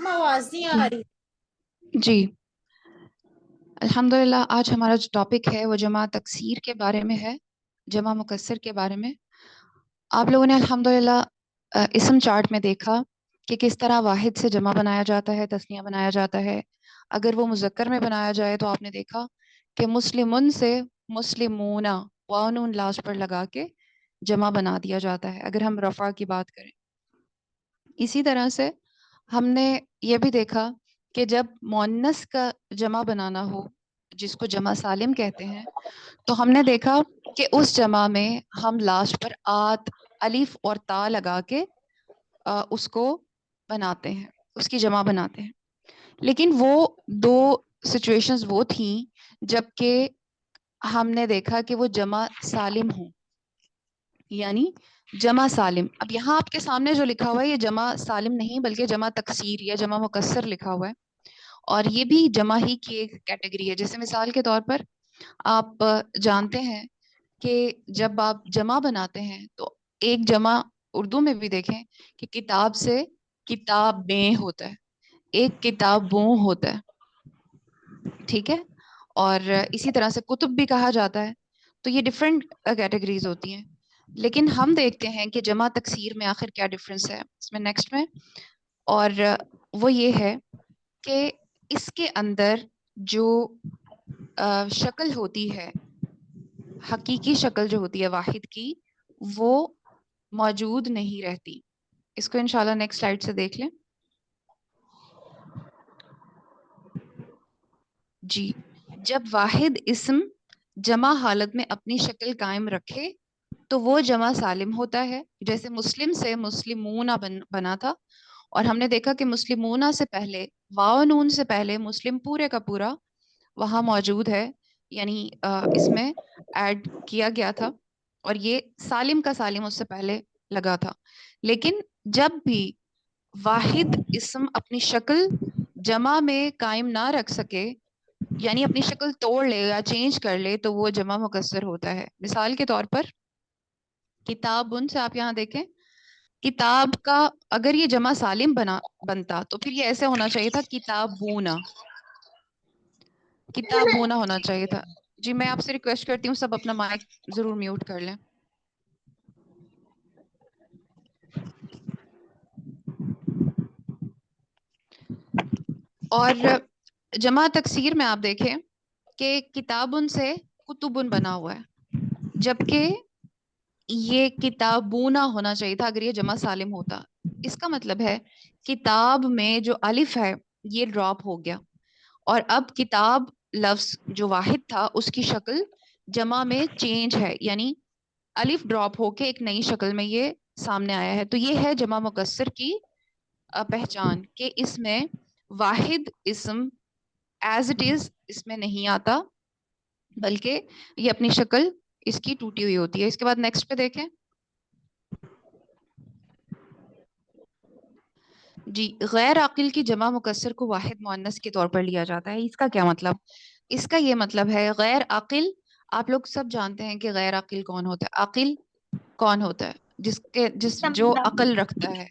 آواز نہیں آ رہی. جی الحمدللہ، آج ہمارا جو ٹاپک ہے وہ جمع تکسیر کے بارے میں ہے، جمع مکسر کے بارے میں. آپ لوگوں نے الحمدللہ اسم چارٹ میں دیکھا کہ کس طرح واحد سے جمع بنایا جاتا ہے، تثنیہ بنایا جاتا ہے. اگر وہ مذکر میں بنایا جائے تو آپ نے دیکھا کہ مسلمن سے مسلمون واو نون لاسٹ پر لگا کے جمع بنا دیا جاتا ہے اگر ہم رفع کی بات کریں. اسی طرح سے ہم نے یہ بھی دیکھا کہ جب مؤنث کا جمع بنانا ہو، جس کو جمع سالم کہتے ہیں، تو ہم نے دیکھا کہ اس جمع میں ہم لاسٹ پر آت، الف اور تا لگا کے اس کو بناتے ہیں، اس کی جمع بناتے ہیں. لیکن وہ دو سچویشنز وہ تھیں جب کہ ہم نے دیکھا کہ وہ جمع سالم ہوں، یعنی جمع سالم. اب یہاں آپ کے سامنے جو لکھا ہوا ہے یہ جمع سالم نہیں بلکہ جمع تکسیر یا جمع مکسر لکھا ہوا ہے، اور یہ بھی جمع ہی کی ایک کیٹیگری ہے. جیسے مثال کے طور پر آپ جانتے ہیں کہ جب آپ جمع بناتے ہیں تو ایک جمع اردو میں بھی دیکھیں کہ کتاب سے کتابیں ہوتا ہے، ایک کتابوں ہوتا ہے، ٹھیک ہے. اور اسی طرح سے کتب بھی کہا جاتا ہے. تو یہ ڈفرینٹ کیٹیگریز ہوتی ہیں. لیکن ہم دیکھتے ہیں کہ جمع تکسیر میں آخر کیا ڈفرینس ہے اس میں نیکسٹ میں، اور وہ یہ ہے کہ اس کے اندر جو شکل ہوتی ہے، حقیقی شکل جو ہوتی ہے واحد کی، وہ موجود نہیں رہتی. اس کو انشاءاللہ نیکسٹ سلائیڈ سے دیکھ لیں. جی، جب واحد اسم جمع حالت میں اپنی شکل قائم رکھے تو وہ جمع سالم ہوتا ہے. جیسے مسلم سے مسلمون بنا تھا، اور ہم نے دیکھا کہ مسلمون سے پہلے واو نون سے پہلے مسلم پورے کا پورا وہاں موجود ہے، یعنی اس میں ایڈ کیا گیا تھا، اور یہ سالم کا سالم اس سے پہلے لگا تھا. لیکن جب بھی واحد اسم اپنی شکل جمع میں قائم نہ رکھ سکے، یعنی اپنی شکل توڑ لے یا چینج کر لے، تو وہ جمع مکسر ہوتا ہے. مثال کے طور پر کتابن سے آپ یہاں دیکھیں، کتاب کا اگر یہ جمع سالم بنتا تو پھر یہ ایسے ہونا چاہیے تھا کتابونا، کتابونا ہونا چاہیے تھا. جی میں آپ سے ریکویسٹ کرتی ہوں سب اپنا مائک ضرور میوٹ کر لیں. اور جمع تکسیر میں آپ دیکھیں کہ کتابن سے کتبن بنا ہوا ہے، جبکہ یہ کتابونا ہونا چاہیے تھا اگر یہ جمع سالم ہوتا. اس کا مطلب ہے کتاب میں جو الف ہے یہ ڈراپ ہو گیا، اور اب کتاب لفظ جو واحد تھا اس کی شکل جمع میں چینج ہے، یعنی الف ڈراپ ہو کے ایک نئی شکل میں یہ سامنے آیا ہے. تو یہ ہے جمع مکسر کی پہچان کہ اس میں واحد اسم ایز اٹ از اس میں نہیں آتا، بلکہ یہ اپنی شکل اس کی ٹوٹی ہوئی ہوتی ہے. اس کے بعد نیکسٹ پہ دیکھیں. جی، غیر عاقل کی جمع مکسر کو واحد مؤنث کے طور پر لیا جاتا ہے. اس کا کیا مطلب؟ اس کا یہ مطلب ہے غیر عاقل، آپ لوگ سب جانتے ہیں کہ غیر عاقل کون ہوتا ہے. عاقل کون ہوتا ہے؟ جو عقل رکھتا ہے.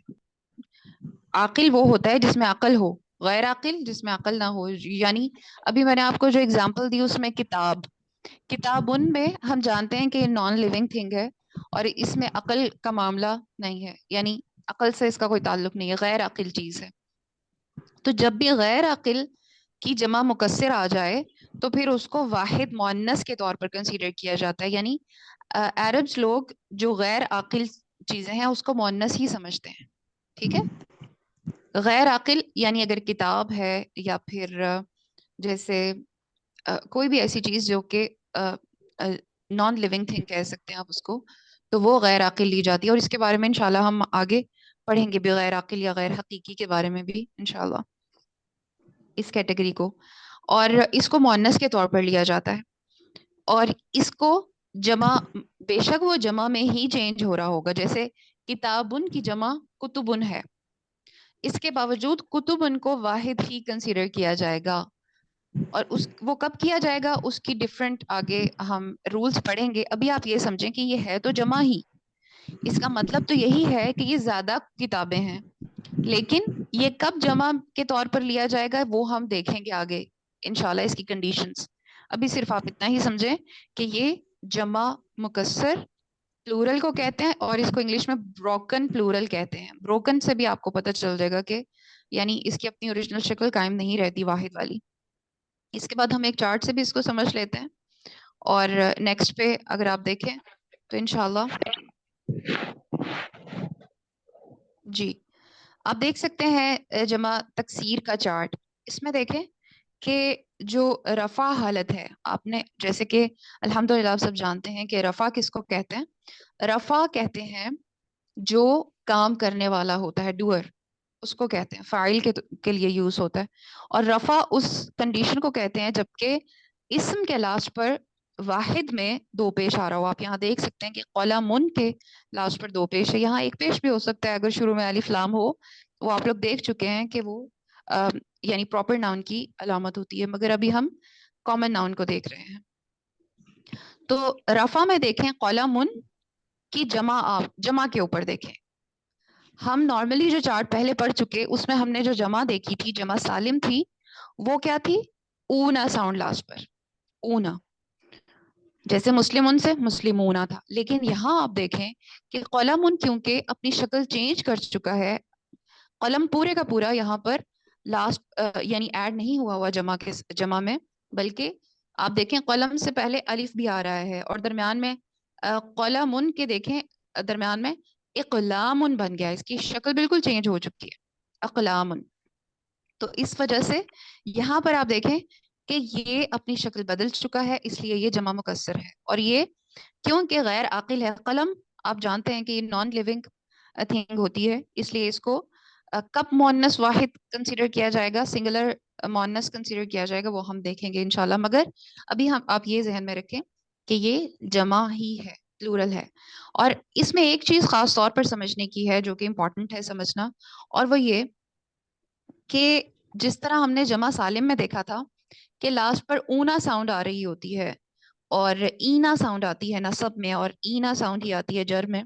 عاقل وہ ہوتا ہے جس میں عقل ہو، غیر عاقل جس میں عقل نہ ہو. یعنی ابھی میں نے آپ کو جو اگزامپل دی اس میں کتاب ان میں ہم جانتے ہیں کہ یہ نان لیونگ تھنگ ہے اور اس میں عقل کا معاملہ نہیں ہے، یعنی عقل سے اس کا کوئی تعلق نہیں ہے، غیر عقل چیز ہے. تو جب بھی غیر عقل کی جمع مکسر آ جائے تو پھر اس کو واحد مؤنث کے طور پر کنسیڈر کیا جاتا ہے. یعنی عربز لوگ جو غیر عاقل چیزیں ہیں اس کو مؤنث ہی سمجھتے ہیں. ٹھیک ہے، غیر عاقل یعنی اگر کتاب ہے یا پھر جیسے کوئی بھی ایسی چیز جو کہ نان لیونگ تھنگ کہہ سکتے ہیں آپ اس کو، تو وہ غیر عاقل لی جاتی ہے. اور اس کے بارے میں انشاءاللہ ہم آگے پڑھیں گے بھی، غیر عاقل یا غیر حقیقی کے بارے میں بھی انشاءاللہ اس کیٹیگری کو. اور اس کو مؤنث کے طور پر لیا جاتا ہے، اور اس کو جمع بے شک وہ جمع میں ہی چینج ہو رہا ہوگا. جیسے کتابن کی جمع کتبن ہے، اس کے باوجود کتبن کو واحد ہی کنسیڈر کیا جائے گا. اور وہ کب کیا جائے گا اس کی ڈفرینٹ آگے ہم رولز پڑھیں گے. ابھی آپ یہ سمجھیں کہ یہ ہے تو جمع ہی، اس کا مطلب تو یہی ہے کہ یہ زیادہ کتابیں ہیں، لیکن یہ کب جمع کے طور پر لیا جائے گا وہ ہم دیکھیں گے آگے انشاءاللہ اس کی کنڈیشنز. ابھی صرف آپ اتنا ہی سمجھیں کہ یہ جمع مکسر پلورل کو کہتے ہیں، اور اس کو انگلش میں بروکن پلورل کہتے ہیں. بروکن سے بھی آپ کو پتہ چل جائے گا کہ یعنی اس کی اپنی اوریجنل شکل قائم نہیں رہتی واحد والی. اس کے بعد ہم ایک چارٹ سے بھی اس کو سمجھ لیتے ہیں، اور نیکسٹ پہ اگر آپ دیکھیں تو انشاءاللہ جی آپ دیکھ سکتے ہیں جمع تکسیر کا چارٹ. اس میں دیکھیں کہ جو رفع حالت ہے، آپ نے جیسے کہ الحمدللہ آپ سب جانتے ہیں کہ رفع کس کو کہتے ہیں. رفع کہتے ہیں جو کام کرنے والا ہوتا ہے، ڈوئر، اس کو کہتے ہیں، فاعل کے لیے یوز ہوتا ہے. اور رفع اس کنڈیشن کو کہتے ہیں جبکہ اسم کے لاسٹ پر واحد میں دو پیش آ رہا ہو. آپ یہاں دیکھ سکتے ہیں کہ قلم کے لاسٹ پر دو پیش ہے. یہاں ایک پیش بھی ہو سکتا ہے اگر شروع میں الف لام ہو. وہ آپ لوگ دیکھ چکے ہیں کہ وہ یعنی پراپر ناؤن کی علامت ہوتی ہے، مگر ابھی ہم کامن ناؤن کو دیکھ رہے ہیں. تو رفع میں دیکھیں قلم کی جمع، آپ جمع کے اوپر دیکھیں. ہم نارملی جو چارٹ پہلے پڑھ چکے اس میں ہم نے جو جمع دیکھی تھی، جمع سالم تھی، وہ کیا تھی؟ اونا ساؤنڈ لاسٹ پر، اونا، جیسے مسلمون سے مسلمونا تھا. لیکن یہاں آپ دیکھیں کہ قلم کیونکہ اپنی شکل چینج کر چکا ہے، قلم پورے کا پورا یہاں پر لاسٹ یعنی ایڈ نہیں ہوا ہوا جمع میں، بلکہ آپ دیکھیں قلم سے پہلے الف بھی آ رہا ہے، اور درمیان میں قلم کے دیکھیں درمیان میں اقلام بن گیا. اس کی شکل بالکل چینج ہو چکی ہے، اقلام. تو اس وجہ سے یہاں پر آپ دیکھیں کہ یہ اپنی شکل بدل چکا ہے، اس لیے یہ جمع مکسر ہے. اور یہ کیونکہ غیر عاقل ہے. قلم آپ جانتے ہیں کہ یہ نان لیونگ تھنگ ہوتی ہے، اس لیے اس کو کب مؤنث واحد کنسیڈر کیا جائے گا، سنگولر مؤنث کنسیڈر کیا جائے گا، وہ ہم دیکھیں گے انشاءاللہ. مگر ابھی آپ یہ ذہن میں رکھیں کہ یہ جمع ہی ہے، پلورل ہے. اور اس میں ایک چیز خاص طور پر سمجھنے کی ہے جو کہ امپورٹنٹ ہے سمجھنا، اور وہ یہ کہ جس طرح ہم نے جمع سالم میں دیکھا تھا کہ لاسٹ پر اونا ساؤنڈ آ رہی ہوتی ہے اور اینا ساؤنڈ آتی ہے نصب میں، اور اینا ساؤنڈ ہی آتی ہے جر میں.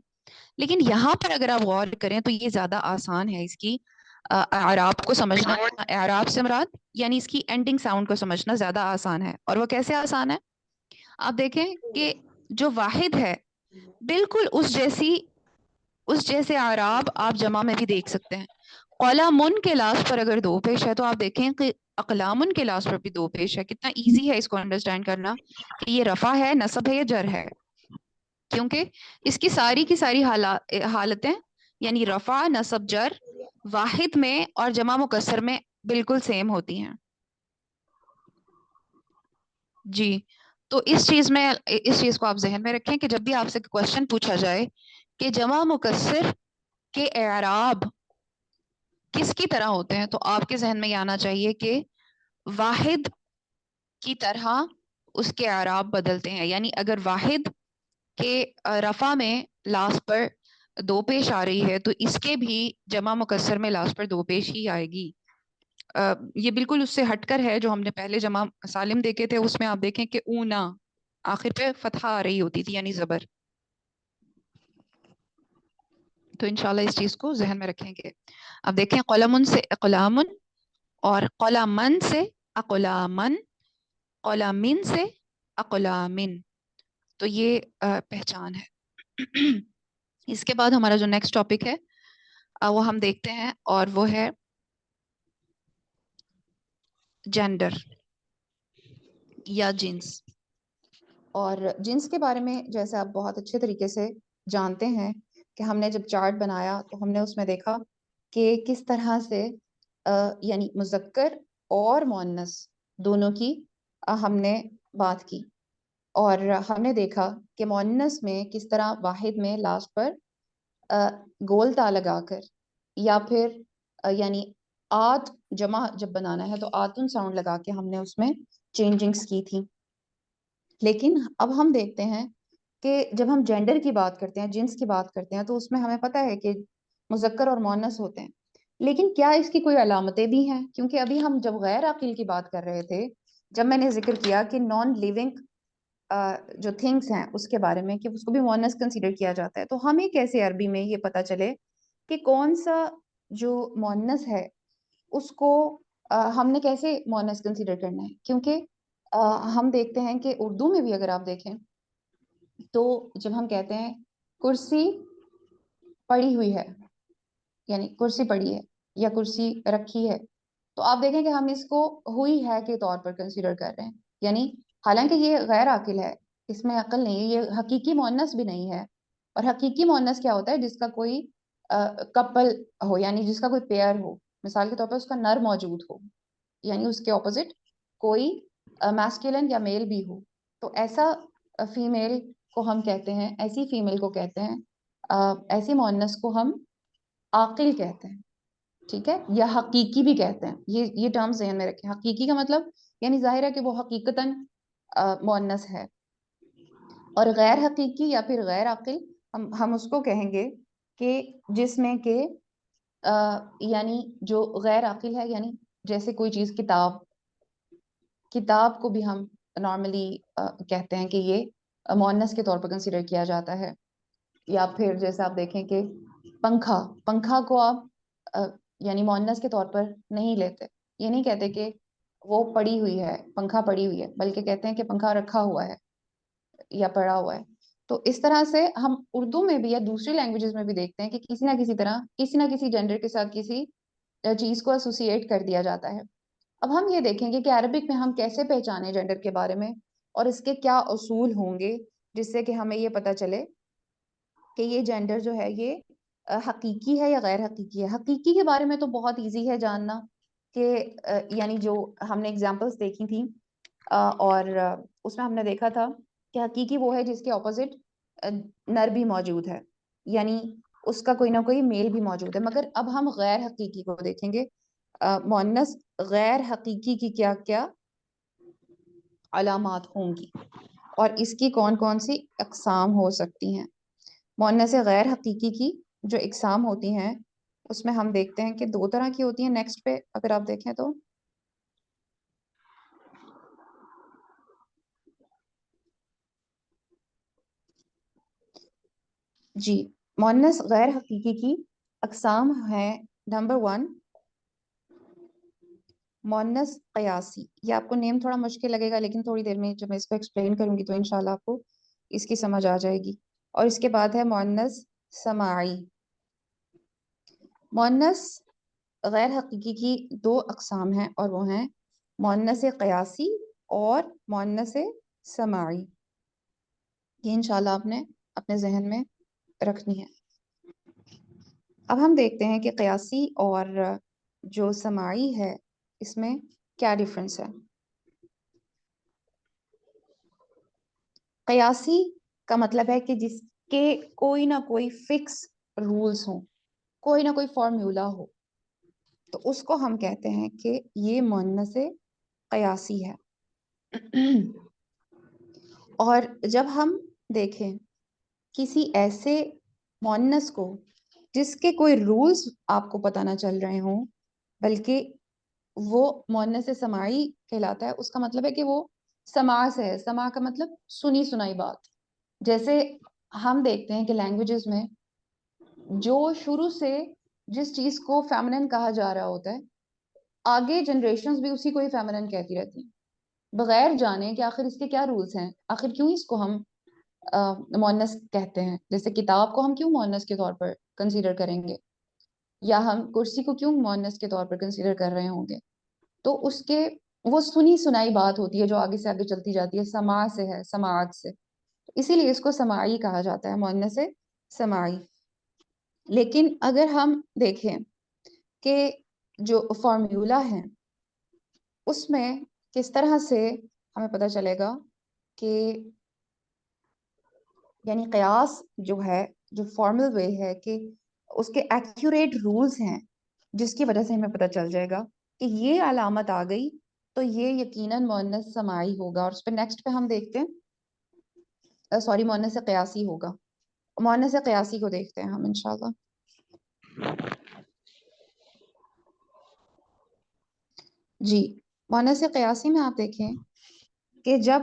لیکن یہاں پر اگر آپ غور کریں تو یہ زیادہ آسان ہے اس کی اعراب کو سمجھنا. اعراب سے مراد یعنی اس کی اینڈنگ ساؤنڈ کو سمجھنا زیادہ آسان ہے. اور وہ کیسے آسان ہے؟ آپ دیکھیں کہ جو واحد ہے بالکل اس جیسے اعراب آپ جمع میں بھی دیکھ سکتے ہیں. قلمن کے لاسٹ پر اگر دو پیش ہے تو آپ دیکھیں کہ اقلامن کے لاسٹ پر بھی دو پیش ہے. کتنا ایزی ہے اس کو انڈرسٹینڈ کرنا کہ یہ رفع ہے، نصب ہے یا جر ہے، کیونکہ اس کی ساری حالتیں یعنی رفع، نصب، جر واحد میں اور جمع مکسر میں بالکل سیم ہوتی ہیں. جی تو اس چیز کو آپ ذہن میں رکھیں کہ جب بھی آپ سے کوشچن پوچھا جائے کہ جمع مکسر کے اعراب کس کی طرح ہوتے ہیں، تو آپ کے ذہن میں یہ آنا چاہیے کہ واحد کی طرح اس کے اعراب بدلتے ہیں. یعنی اگر واحد کے رفع میں لاسٹ پر دو پیش آ رہی ہے تو اس کے بھی جمع مکسر میں لاسٹ پر دو پیش ہی آئے گی. یہ بالکل اس سے ہٹ کر ہے جو ہم نے پہلے جمع سالم دیکھے تھے، اس میں آپ دیکھیں کہ اونا آخر پہ فتحہ آ رہی ہوتی تھی یعنی زبر. تو انشاءاللہ اس چیز کو ذہن میں رکھیں گے. اب دیکھیں قلمن سے اقلامن، اور قلمن سے اقلامن، قلمن سے اقلامن. تو یہ پہچان ہے. اس کے بعد ہمارا جو نیکسٹ ٹاپک ہے وہ ہم دیکھتے ہیں، اور وہ ہے جینڈر یا جنس. اور جنس کے بارے میں جیسے آپ بہت اچھے طریقے سے جانتے ہیں کہ ہم نے جب چارٹ بنایا تو ہم نے اس میں دیکھا کہ کس طرح سے یعنی مذکر اور مؤنث دونوں کی ہم نے بات کی. اور ہم نے دیکھا کہ مؤنث میں کس طرح واحد میں لاسٹ پر گول تا لگا کر یا پھر یعنی آت جمع جب بنانا ہے تو آتن ساؤنڈ لگا کے ہم نے اس میں چینجنگز کی تھی. لیکن اب ہم دیکھتے ہیں کہ جب ہم جینڈر کی بات کرتے ہیں، جنس کی بات کرتے ہیں، تو اس میں ہمیں پتہ ہے کہ مذکر اور مؤنث ہوتے ہیں. لیکن کیا اس کی کوئی علامتیں بھی ہیں؟ کیونکہ ابھی ہم جب غیر عاقل کی بات کر رہے تھے، جب میں نے ذکر کیا کہ نان لیونگ جو تھنگس ہیں اس کے بارے میں کہ اس کو بھی مؤنث کنسیڈر کیا جاتا ہے. تو ہمیں کیسے عربی میں یہ پتا چلے کہ کون سا جو مؤنث ہے اس کو ہم نے کیسے مؤنث کنسیڈر کرنا ہے؟ کیونکہ ہم دیکھتے ہیں کہ اردو میں بھی اگر آپ دیکھیں تو جب ہم کہتے ہیں کرسی پڑی ہوئی ہے، یعنی کرسی پڑی ہے یا کرسی رکھی ہے، تو آپ دیکھیں کہ ہم اس کو ہوئی ہے کے طور پر کنسیڈر کر رہے ہیں. یعنی حالانکہ یہ غیر عاقل ہے، اس میں عقل نہیں ہے، یہ حقیقی مؤنث بھی نہیں ہے. اور حقیقی مؤنث کیا ہوتا ہے؟ جس کا کوئی کپل ہو، یعنی جس کا کوئی پیئر ہو. مثال کے طور پر اس کا نر موجود ہو، یعنی اس کے اپوزٹ کوئی میسکولن یا میل بھی ہو. تو ایسا فیمیل کو ہم کہتے ہیں، ایسی فیمیل کو کہتے ہیں، ایسی مؤنث کو ہم عاقل کہتے ہیں. ٹھیک ہے، یا حقیقی بھی کہتے ہیں. یہ ٹرم ذہن میں رکھیں. حقیقی کا مطلب یعنی ظاہر ہے کہ وہ حقیقتاً مؤنث ہے. اور غیر حقیقی یا پھر غیر عاقل ہم اس کو کہیں گے کہ جس میں کہ یعنی جو غیر عاقل ہے، یعنی جیسے کوئی چیز کتاب کو بھی ہم نارملی کہتے ہیں کہ یہ مؤنث کے طور پر کنسیڈر کیا جاتا ہے. یا پھر جیسے آپ دیکھیں کہ پنکھا کو آپ یعنی مؤنث کے طور پر نہیں لیتے. یہ نہیں کہتے کہ وہ پڑی ہوئی ہے، پنکھا پڑی ہوئی ہے، بلکہ کہتے ہیں کہ پنکھا رکھا ہوا ہے یا پڑا ہوا ہے. تو اس طرح سے ہم اردو میں بھی یا دوسری لینگویجز میں بھی دیکھتے ہیں کہ کسی نہ کسی طرح کسی نہ کسی جینڈر کے ساتھ کسی چیز کو ایسوسیٹ کر دیا جاتا ہے. اب ہم یہ دیکھیں گے کہ عربک میں ہم کیسے پہچانے جینڈر کے بارے میں، اور اس کے کیا اصول ہوں گے جس سے کہ ہمیں یہ پتا چلے کہ یہ جینڈر جو ہے یہ حقیقی ہے یا غیر حقیقی ہے. حقیقی کے بارے میں تو بہت ایزی ہے جاننا کہ یعنی جو ہم نے اگزامپلس دیکھی تھیں اور اس میں ہم نے دیکھا تھا کہ حقیقی وہ ہے جس کے اپوزٹ نر بھی موجود ہے، یعنی اس کا کوئی نہ کوئی میل بھی موجود ہے. مگر اب ہم غیر حقیقی کو دیکھیں گے. مؤنث غیر حقیقی کی کیا کیا علامات ہوں گی اور اس کی کون کون سی اقسام ہو سکتی ہیں. مؤنث غیر حقیقی کی جو اقسام ہوتی ہیں اس میں ہم دیکھتے ہیں کہ دو طرح کی ہوتی ہیں. نیکسٹ پہ اگر آپ دیکھیں تو جی، مؤنث غیر حقیقی کی اقسام ہیں. نمبر 1، مؤنث قیاسی. یہ آپ کو نیم تھوڑا مشکل لگے گا، لیکن تھوڑی دیر میں جب میں اس کو ایکسپلین کروں گی تو انشاءاللہ آپ کو اس کی سمجھ آ جائے گی. اور اس کے بعد ہے مؤنث سماعی. مؤنث غیر حقیقی کی دو اقسام ہیں اور وہ ہیں مؤنث قیاسی اور مؤنث سماعی. یہ انشاءاللہ آپ نے اپنے ذہن میں رکھنی ہے. اب ہم دیکھتے ہیں کہ قیاسی اور جو سماعی ہے اس میں کیا ڈیفرنس ہے. قیاسی کا مطلب ہے کہ جس کے کوئی نہ کوئی فکس رولز ہوں، کوئی نہ کوئی فارمولا ہو، تو اس کو ہم کہتے ہیں کہ یہ مؤنث قیاسی ہے. اور جب ہم دیکھیں کسی ایسے مؤنث کو جس کے کوئی رولز آپ کو پتہ نہ چل رہے ہوں، بلکہ وہ مؤنث سماعی کہلاتا ہے. اس کا مطلب ہے کہ وہ سماع سے ہے. سماع کا مطلب سنی سنائی بات. جیسے ہم دیکھتے ہیں کہ لینگویجز میں جو شروع سے جس چیز کو فیمنن کہا جا رہا ہوتا ہے، آگے جنریشنز بھی اسی کو ہی فیمنن کہتی رہتی ہیں، بغیر جانے کہ آخر اس کے کیا رولز ہیں، آخر کیوں اس کو ہم مؤنث کہتے ہیں. جیسے کتاب کو ہم کیوں مؤنث کے طور پر کنسیڈر کریں گے، یا ہم کرسی کو کیوں مؤنث کے طور پر کنسیڈر کر رہے ہوں گے. تو اس کے وہ سنی سنائی بات ہوتی ہے جو آگے سے آگے چلتی جاتی ہے، سماع سے ہے، سماعت سے. اسی لیے اس کو سماعی کہا جاتا ہے، مؤنث سماعی. لیکن اگر ہم دیکھیں کہ جو فارمولا ہے اس میں کس طرح سے ہمیں پتہ چلے گا کہ یعنی قیاس جو ہے، جو فارمل وے ہے کہ اس کے ایکوریٹ رولز ہیں جس کی وجہ سے ہمیں پتہ چل جائے گا کہ یہ علامت آ گئی تو یہ یقیناً مؤنث سماعی ہوگا. اور اس پہ نیکسٹ پہ ہم دیکھتے ہیں سوری مؤنث قیاسی ہوگا. مؤنث قیاسی کو دیکھتے ہیں ہم انشاءاللہ. جی، مؤنث قیاسی میں آپ دیکھیں کہ جب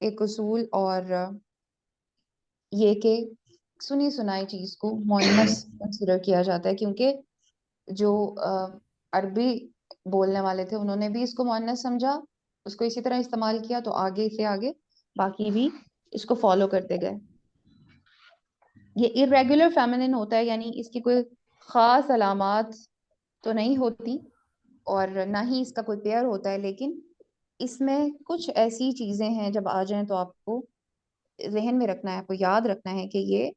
ایک اصول اور یہ کہ سنی سنائی چیز کو مؤنث کنسیڈر کیا جاتا ہے، کیونکہ جو عربی بولنے والے تھے انہوں نے بھی اس کو مؤنث سمجھا، اس کو اسی طرح استعمال کیا، تو آگے سے آگے باقی بھی اس کو فالو کرتے گئے۔ یہ irregular feminine ہوتا ہے، یعنی اس کی کوئی خاص علامات تو نہیں ہوتی اور نہ ہی اس کا کوئی پیئر ہوتا ہے، لیکن اس میں کچھ ایسی چیزیں ہیں جب آ جائیں تو آپ کو ذہن میں رکھنا ہے، آپ کو یاد رکھنا ہے کہ یہ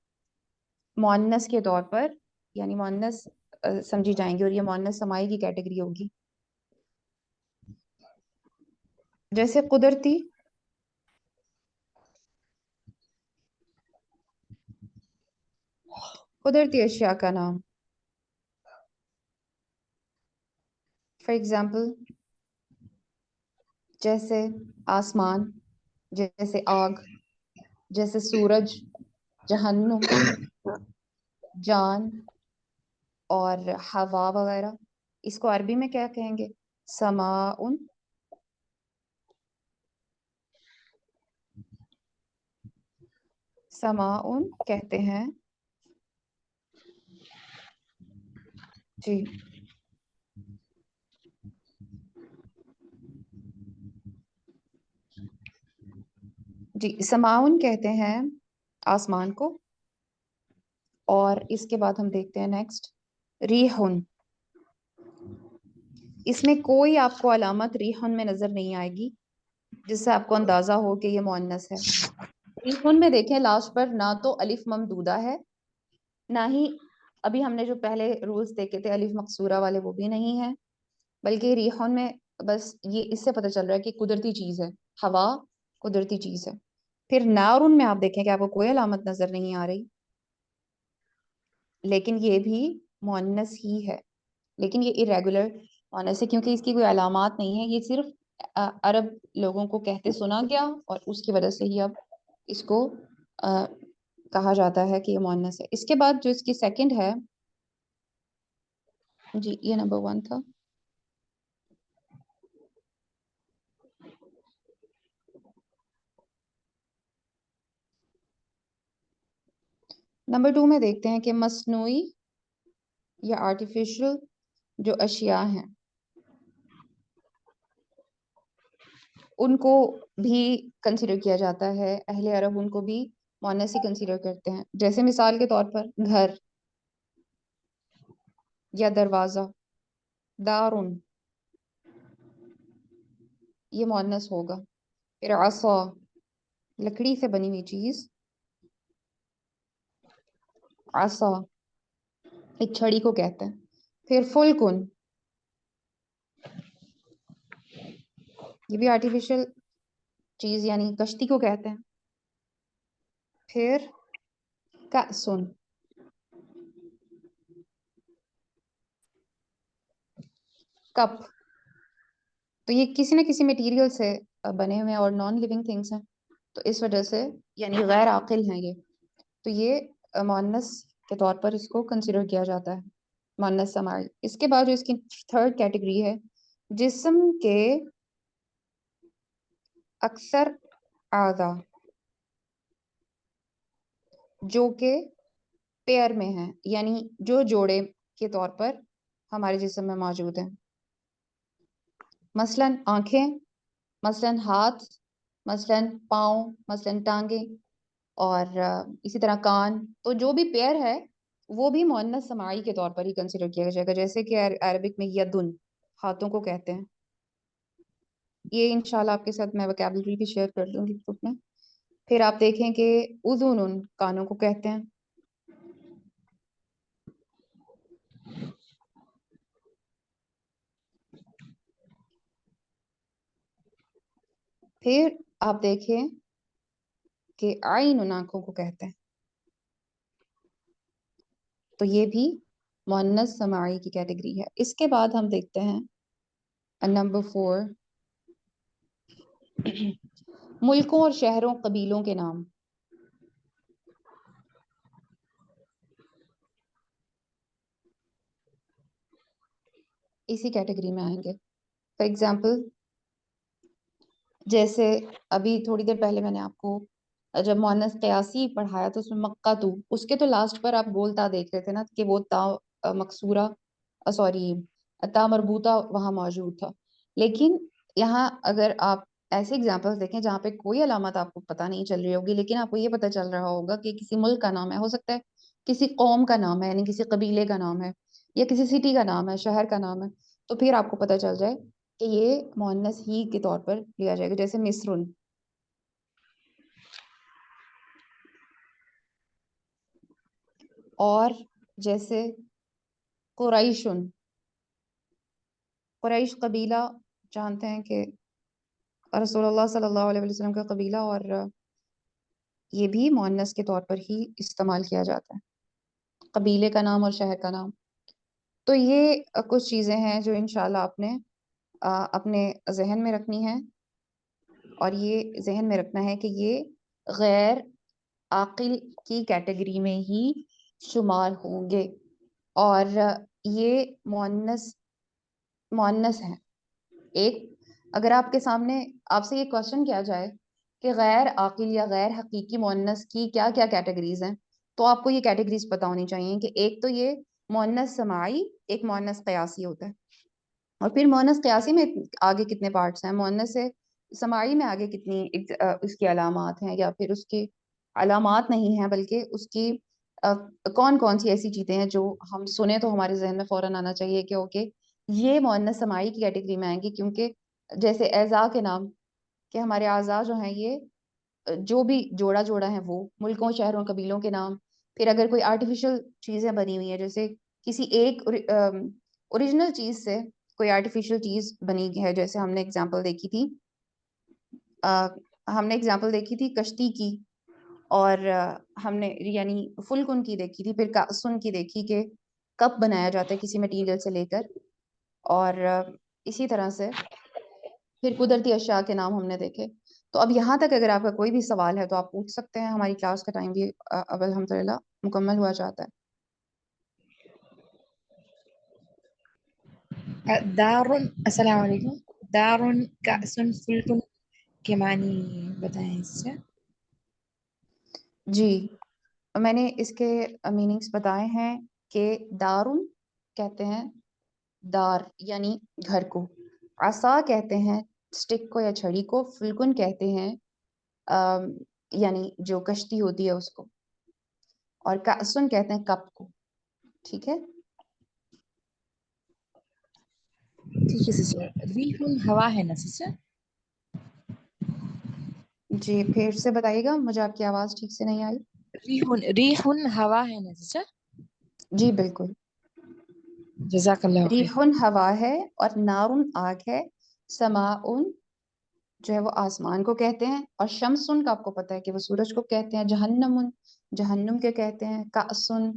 مؤنث کے طور پر یعنی مؤنث سمجھی جائیں گی، اور یہ مؤنث سمائی کی کیٹیگری ہوگی۔ جیسے قدرتی، قدرتی اشیاء کا نام، فار ایگزامپل جیسے آسمان، جیسے آگ، جیسے سورج، جہنم، جان اور ہوا وغیرہ۔ اس کو عربی میں کیا کہیں گے؟ سماء، سماء کہتے ہیں جی۔ جی سماء کہتے ہیں آسمان کو، اور اس کے بعد ہم دیکھتے ہیں نیکسٹ ریحن۔ اس میں کوئی آپ کو علامت ریحن میں نظر نہیں آئے گی جس سے آپ کو اندازہ ہو کہ یہ مؤنث ہے۔ ریحن میں دیکھیں لاسٹ پر نہ تو الف ممدودہ ہے، نہ ہی ابھی ہم نے جو پہلے رولز دیکھے تھے الف مقصورہ والے وہ بھی نہیں ہے، بلکہ ریحن میں بس یہ اس سے پتہ چل رہا ہے کہ قدرتی چیز ہے، ہوا قدرتی چیز ہے۔ پھر نارن میں آپ دیکھیں کہ آپ کو کوئی علامت نظر نہیں آ رہی، لیکن یہ بھی مؤنث ہی ہے، لیکن یہ irregular مؤنث ہے کیونکہ اس کی کوئی علامات نہیں ہے، یہ صرف عرب لوگوں کو کہتے سنا گیا اور اس کی وجہ سے ہی اب اس کو کہا جاتا ہے کہ یہ مؤنث ہے۔ اس کے بعد جو اس کی سیکنڈ ہے، جی یہ نمبر 1 تھا۔ نمبر 2 میں دیکھتے ہیں کہ مصنوعی یا آرٹیفیشل جو اشیاء ہیں ان کو بھی کنسیڈر کیا جاتا ہے، اہل عرب ان کو بھی مؤنث ہی کنسیڈر کرتے ہیں۔ جیسے مثال کے طور پر گھر یا دروازہ، دارن یہ مؤنث ہوگا۔ پھر عصا لکڑی سے بنی ہوئی چیز، عصا ایک چھڑی کو کہتے ہیں۔ پھر فلکن یہ بھی آرٹیفیشل چیز یعنی کشتی کو کہتے ہیں۔ پھر کأسن کپ، تو یہ کسی نہ کسی میٹیریل سے بنے ہوئے اور نان لیونگ تھنگس ہیں، تو اس وجہ سے یعنی غیر عاقل ہیں یہ، تو یہ مؤنث کے طور پر اس کو کنسیڈر کیا جاتا ہے، مؤنث سماعی۔ اس کے بعد جو اس کی تھرڈ کیٹیگری ہے، جسم کے اکثر اعضاء جو کہ پیئر میں ہیں، یعنی جو جوڑے کے طور پر ہمارے جسم میں موجود ہیں، مثلاً آنکھیں، مثلاً ہاتھ، مثلاً پاؤں، مثلاً ٹانگیں، اور اسی طرح کان، تو جو بھی پیئر ہے وہ بھی مؤنث سماعی کے طور پر ہی کنسیڈر کیا جائے گا، جیسے کہ عربک میں یدن ہاتھوں کو کہتے ہیں۔ یہ انشاءاللہ آپ کے ساتھ میں وکیبلری بھی شیئر کر دوں گی گروپ میں۔ پھر آپ دیکھیں کہ اذن کانوں کو کہتے ہیں۔ پھر آپ دیکھیں کہ عین آنکھوں کو کہتے ہیں، تو یہ بھی مؤنث سماعی کی کیٹیگری ہے۔ اس کے بعد ہم دیکھتے ہیں نمبر 4 ملکوں اور شہروں قبیلوں کے نام، اسی کیٹیگری میں آئیں گے۔ فار ایگزامپل جیسے ابھی تھوڑی دیر پہلے میں نے آپ کو جب مؤنث قیاسی پڑھایا تو اس میں مقتو، اس کے تو لاسٹ پر آپ گولتا دیکھ رہے تھے نا کہ وہ تا مکسورہ سوری تا مربوطہ وہاں موجود تھا. لیکن یہاں اگر آپ ایسے اگزامپلس دیکھیں جہاں پہ کوئی علامت آپ کو پتہ نہیں چل رہی ہوگی لیکن آپ کو یہ پتہ چل رہا ہوگا کہ کسی ملک کا نام ہے، ہو سکتا ہے کسی قوم کا نام ہے، یعنی کسی قبیلے کا نام ہے، یا کسی سٹی کا نام ہے، شہر کا نام ہے، تو پھر آپ کو پتہ چل جائے کہ یہ مؤنث ہی کے طور پر لیا جائے گا. جیسے مصرن، اور جیسے قریشن، قریش قبیلہ جانتے ہیں کہ رسول اللہ صلی اللہ علیہ وسلم کا قبیلہ، اور یہ بھی مؤنث کے طور پر ہی استعمال کیا جاتا ہے، قبیلے کا نام اور شہر کا نام. تو یہ کچھ چیزیں ہیں جو انشاءاللہ آپ نے اپنے ذہن میں رکھنی ہے، اور یہ ذہن میں رکھنا ہے کہ یہ غیر عاقل کی کیٹیگری میں ہی شمار ہوں گے، اور یہ مؤنث ہیں. ایک اگر آپ کے سامنے آپ سے یہ کوشچن کیا جائے کہ غیر عاقل یا غیر حقیقی مؤنث کی کیا کیا کیٹیگریز ہیں، تو آپ کو یہ کیٹیگریز پتہ ہونی چاہیے کہ ایک تو یہ مؤنث سماعی، ایک مؤنث قیاسی ہوتا ہے، اور پھر مؤنث قیاسی میں آگے کتنے پارٹس ہیں، مؤنث سماعی میں آگے کتنی اس کی علامات ہیں، یا پھر اس کی علامات نہیں ہیں بلکہ اس کی کون کون سی ایسی چیزیں ہیں جو ہم سنیں تو ہمارے ذہن میں فوراً آنا چاہیے کہ اوکے یہ مؤنث سماعی کی کیٹیگری میں آئیں گی. کیونکہ جیسے اعضاء کے نام، کہ ہمارے اعضاء جو ہیں یہ جو بھی جوڑا جوڑا ہیں وہ ملکوں، شہروں، قبیلوں کے نام. پھر اگر کوئی آرٹیفیشل چیزیں بنی ہوئی ہیں، جیسے کسی ایک اوریجنل چیز سے کوئی آرٹیفیشل چیز بنی ہے، جیسے ہم نے اگزامپل دیکھی تھی کشتی کی، اور ہم نے یعنی فلکن کی دیکھی تھی، پھر کاسن کی دیکھی کہ کپ بنایا جاتا ہے کسی مٹیریل سے لے کر، اور اسی طرح سے پھر قدرتی اشیاء کے نام ہم نے دیکھے. تو اب یہاں تک اگر آپ کا کوئی بھی سوال ہے تو آپ پوچھ سکتے ہیں. ہماری کلاس کا ٹائم بھی اب الحمدللہ مکمل ہوا جاتا ہے. دارن، السلام علیکم. دارن کأسن فلکن کے معنی بتائیں اس سے. جی میں نے اس کے میننگز بتائے ہیں کہ دارن کہتے ہیں دار یعنی گھر کو، عصا کہتے ہیں سٹک کو یا چھڑی کو، فلکن کہتے ہیں یعنی جو کشتی ہوتی ہے اس کو، اور کأسن کہتے ہیں کپ کو. ٹھیک ہے، ٹھیک ہے سسٹر. ریحن ہوا ہے نا سسٹر؟ جی پھر سے بتائیے گا، مجھے آپ کی آواز ٹھیک سے نہیں آئی. ریحن ہوا ہے نا سسٹر؟ جی بالکل، جزاک اللہ خیر. ریحن ہوا ہے، اور نارن آگ ہے، سماعن جو ہے وہ آسمان کو کہتے ہیں، اور شمسن کا آپ کو پتہ ہے کہ وہ سورج کو کہتے ہیں، جہنمن جہنم کے کہتے ہیں، کاسن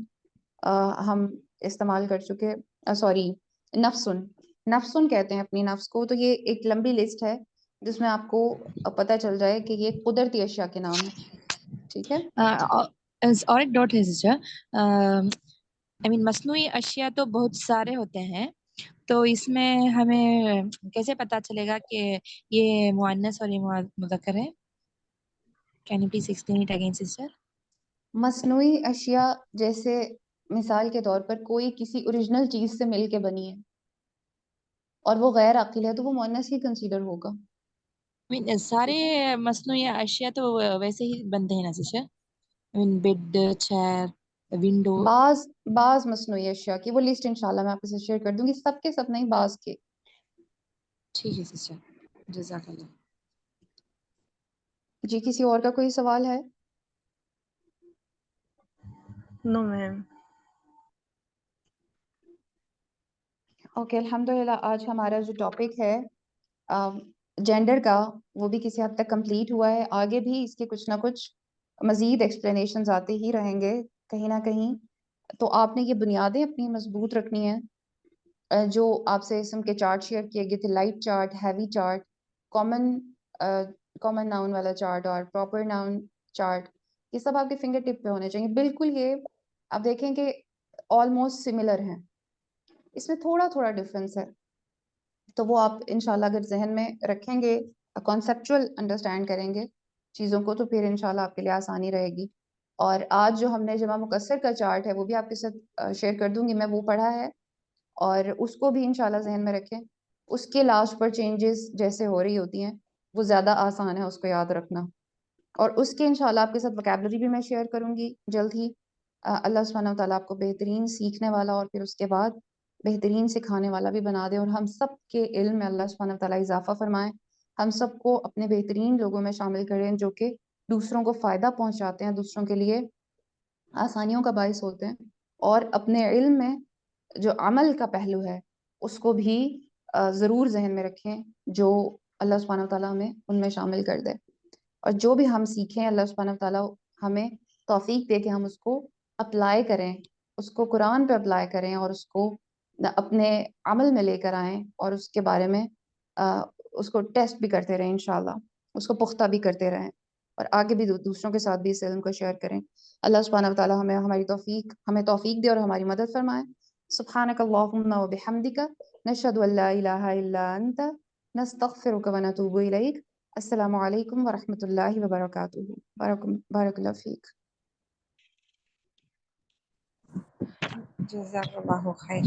ہم استعمال کر چکے، سوری نفسن نفسن کہتے ہیں اپنی نفس کو. تو یہ ایک لمبی لسٹ ہے جس میں آپ کو پتہ چل جائے کہ یہ قدرتی اشیاء کے نام ہیں. ٹھیک ہے، اور ایک ڈاٹ ہے سسٹر. مصنوعی اشیاء تو بہت سارے ہوتے ہیں، تو اس میں ہمیں کیسے پتا چلے گا کہ یہ مؤنث اور یہ مذکر ہے؟ Can you please explain it again sister? مصنوعی اشیاء جیسے مثال کے طور پر کوئی کسی اوریجنل چیز سے مل کے بنی ہے اور وہ غیر عاقل ہے تو وہ مؤنث ہی کنسیڈر ہوگا. سارے مصنوعی اشیاء تو ویسے ہی بنتے ہیں نا سسٹر؟ Bed, chair, window. بعض مصنوعی اشیاء کی وہ لسٹ انشاءاللہ میں آپ کے ساتھ شیئر کر دوں گی، سب کے سب نہیں، بعض کے. ٹھیک ہے سسٹر، جزاک اللہ. جی کسی اور کا کوئی سوال ہے؟ نو میم. اوکے الحمدللہ آج ہمارا جو ٹاپک ہے جینڈر کا وہ بھی کسی حد تک کمپلیٹ ہوا ہے. آگے بھی اس کے کچھ نہ کچھ مزید ایکسپلینیشنز آتے ہی رہیں گے کہیں نہ کہیں. تو آپ نے یہ بنیادیں اپنی مضبوط رکھنی ہیں. جو آپ سے اسم کے چارٹ شیئر کیے گئے تھے، light chart, heavy chart, common noun والا چارٹ اور پراپر ناؤن چارٹ، یہ سب آپ کے فنگر ٹپ پہ ہونے چاہیے. بالکل یہ آپ دیکھیں کہ آلموسٹ سملر ہیں، اس میں تھوڑا تھوڑا ڈفرینس ہے. تو وہ آپ انشاءاللہ اگر ذہن میں رکھیں گے کانسیپچول انڈرسٹینڈ کریں گے چیزوں کو تو پھر انشاءاللہ آپ کے لیے آسانی رہے گی. اور آج جو ہم نے جمع مکسر کا چارٹ ہے وہ بھی آپ کے ساتھ شیئر کر دوں گی. میں وہ پڑھا ہے اور اس کو بھی انشاءاللہ ذہن میں رکھیں. اس کے لاسٹ پر چینجز جیسے ہو رہی ہوتی ہیں وہ زیادہ آسان ہے اس کو یاد رکھنا. اور اس کے انشاءاللہ آپ کے ساتھ وکیبلری بھی میں شیئر کروں گی جلد ہی. اللہ سبحانہ و تعالیٰ آپ کو بہترین سیکھنے والا اور پھر اس کے بعد بہترین سکھانے والا بھی بنا دے, اور ہم سب کے علم میں اللہ سبحانہ و تعالیٰ اضافہ فرمائیں. ہم سب کو اپنے بہترین لوگوں میں شامل کریں جو کہ دوسروں کو فائدہ پہنچاتے ہیں, دوسروں کے لیے آسانیوں کا باعث ہوتے ہیں. اور اپنے علم میں جو عمل کا پہلو ہے اس کو بھی ضرور ذہن میں رکھیں جو اللہ سبحانہ و تعالیٰ ہمیں ان میں شامل کر دے. اور جو بھی ہم سیکھیں اللہ سبحانہ و تعالیٰ ہمیں توفیق دے کہ ہم اس کو اپلائی کریں, اس کو قرآن پہ اپلائی کریں اور اس کو اپنے عمل میں لے کر آئیں, اور اس کے بارے میں اس کو ٹیسٹ بھی کرتے رہیں انشاءاللہ, اس کو پختہ بھی کرتے رہیں, اور آگے بھی دوسروں کے ساتھ بھی اس علم کو شیئر کریں. اللہ سبحانہ و تعالیٰ ہمیں توفیق دے اور ہماری مدد فرمائے. سبحانک اللہم و بحمدک نشہد ان لا الہ الا انت نستغفرک و نتوب الیک. السلام علیکم ورحمۃ اللہ وبرکاتہ. بارک اللہ فیک. جزاک اللہ خیر.